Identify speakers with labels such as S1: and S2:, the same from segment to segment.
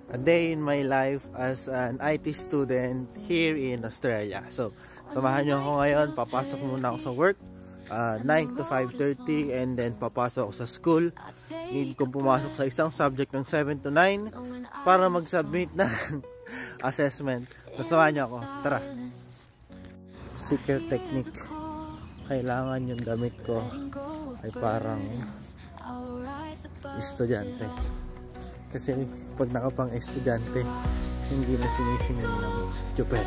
S1: a day in my life as an IT student here in Australia. So, samahan nyo ako ngayon. Papasok muna ako sa work. 9 to 5:30 and then papasok ako sa school. Need kong pumasok sa isang subject ng 7 to 9 para mag-submit ng assessment. So, samahan nyo ako. Tara! Secret technique. Kailangan yung damit ko ay parang estudyante. Kasi pag nakapang estudyante, hindi na sinisingin ng tsuper.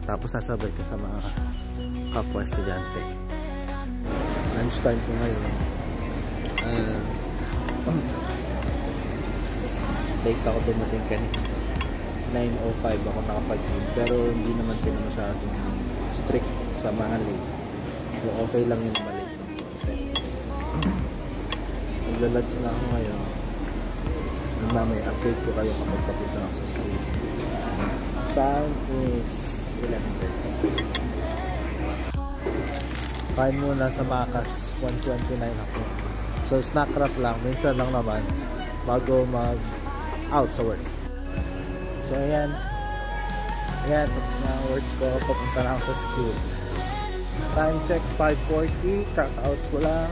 S1: Tapos sasabay ka sa mga kapwa estudyante. Lunch time ko ngayon. Late ako dumating kanina. 9:05 ako nakapag-in. Pero hindi naman sila masyadong strict sa mga late. So okay lang yung mali. Naglalunch na ako ngayon. Mamaya update ko kayo kapag tapos na ako sa school. Time is 11:30. Kain muna sa Macas. 1:29 ako. So snack wrap lang. Minsan lang naman bago mag-out sa work. So ayan. Ayan. Tapos na work ko. Papunta na ako sa school. Time check 5:40. Cut-out ko lang.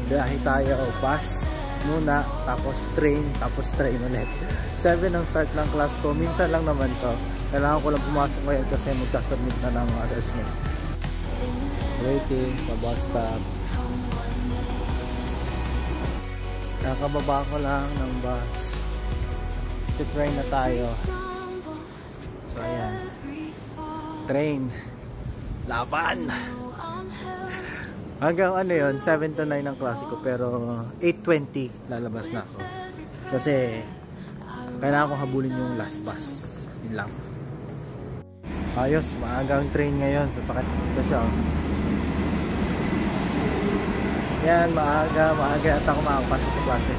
S1: Biyahe tayo. Bus muna. Tapos train ulit. 7 ang start ng class ko. Minsan lang naman to. Kailangan ko lang pumasok ngayon kasi magsasubmit na ng assessment. Waiting sa bus stop. Nakababa ko lang ng bus. Train na tayo. So ayan. Train. Laban! Hanggang ano yun, 7 to 9 ang klase ko, pero 8:20 lalabas na ako. Kasi kailangan ko habulin yung last bus. Yun lang. Ayos, maagang train ngayon. Sasakit dito siya. Yan, maaga at ako makakapasok sa klase.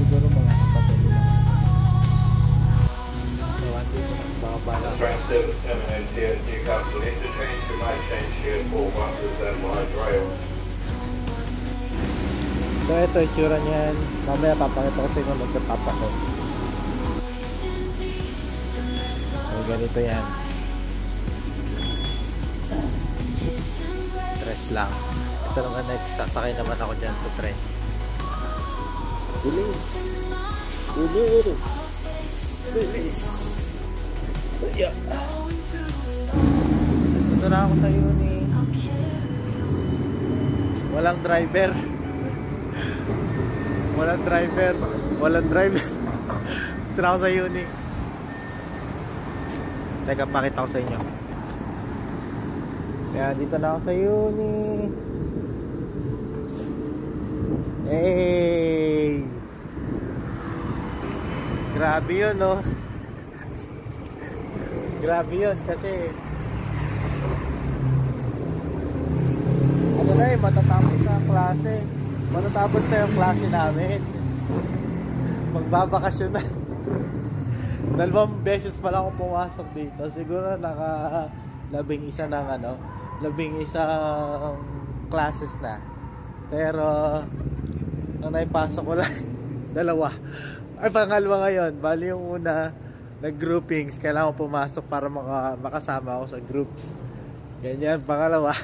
S1: Siguro mga kapatid lang.
S2: Train service terminates here at Newcastle Interchange. You may change here for buses and light rail.
S1: So ito itsura niyan. Mamaya papakita ko sa inyo magkatapa ko. So ganito yan. Dress lang. Ito naman next. Sasakay naman ako dyan sa train. Bilis! Bilis! Bilis! Yeah. Ito na ako sa uni. Walang driver. Walang driver. Ito na ako sa uni. Teka, pakita ko sa inyo. Kaya dito na ako sa uni. Hey! Grabe yun, no? Grabe yun kasi ano na matatapos na ang klase. Matatapos na yung klase namin. Magbabakasyon na. 2 beses pa lang ako pumasok dito. Siguro naka 11 ng ano, 11 classes na. Pero ang naipasok ko lang 2. Ay, pangalawa ngayon. Bali yung una nag-groupings, kailangan pumasok para makasama ako sa groups. Ganyan, pangalawa.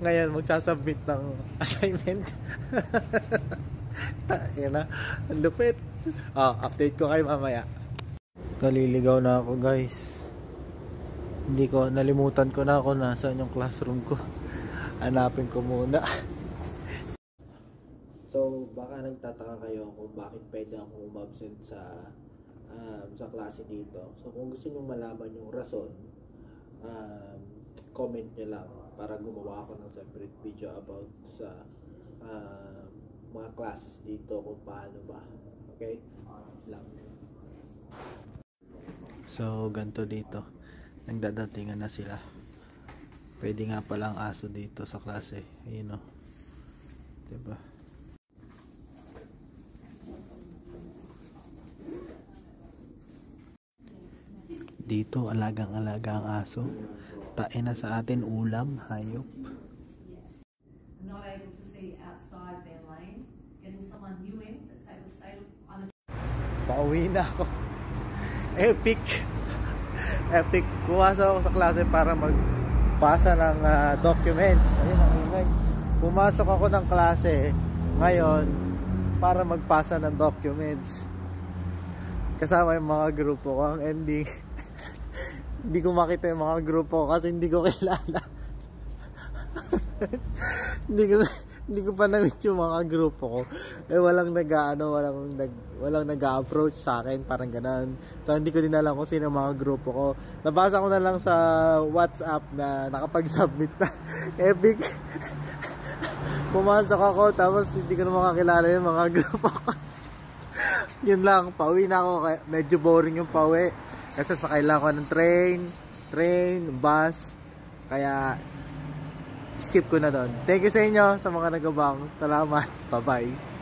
S1: Ngayon, magsasubmit ng assignment. Yan na, ang lupit. Update ko kayo mamaya. Kaliligaw na ako, guys. Nalimutan ko na ako nasaan yung classroom ko. Hanapin ko muna. So, baka nagtataka kayo kung bakit pwede akong umabsent sa klase dito. So kung gusto niyo malaman yung rason, comment nyo lang para gumawa ako ng separate video about sa mga classes dito kung paano ba. Okay? Lang. So ganito dito. Nagdadatingan na sila. Pwede nga palang aso dito sa klase. Ayun o. Diba? Dito alagang-alaga ang aso. Tae na sa atin ulam, hayop.
S3: Not able to see outside their lane, getting someone new in that's able to say, I'm a...
S1: Pauwi na ako. Epic. Epic. Pumasok ako sa klase para magpasa ng documents. Ayun ang ingay. Pumasok ako ng klase ngayon para magpasa ng documents. Kasama yung mga grupo ko. Ang ending, hindi ko makita yung mga grupo ko kasi hindi ko kilala. hindi ko pa na-meet yung mga grupo ko. Eh walang nag-approach sa akin, parang gano'n. So hindi ko din alam kung sino mga grupo ko. Nabasa ko na lang sa WhatsApp na nakapag-submit na. Epic. Pumasok ako tapos hindi ko na makakilala yung mga grupo ko. Yun lang, pauwi na ako. Medyo boring yung pauwi kasi sakay lang ako ng train, bus. Kaya skip ko na doon. Thank you sa inyo sa mga nagabang. Salamat. Bye-bye.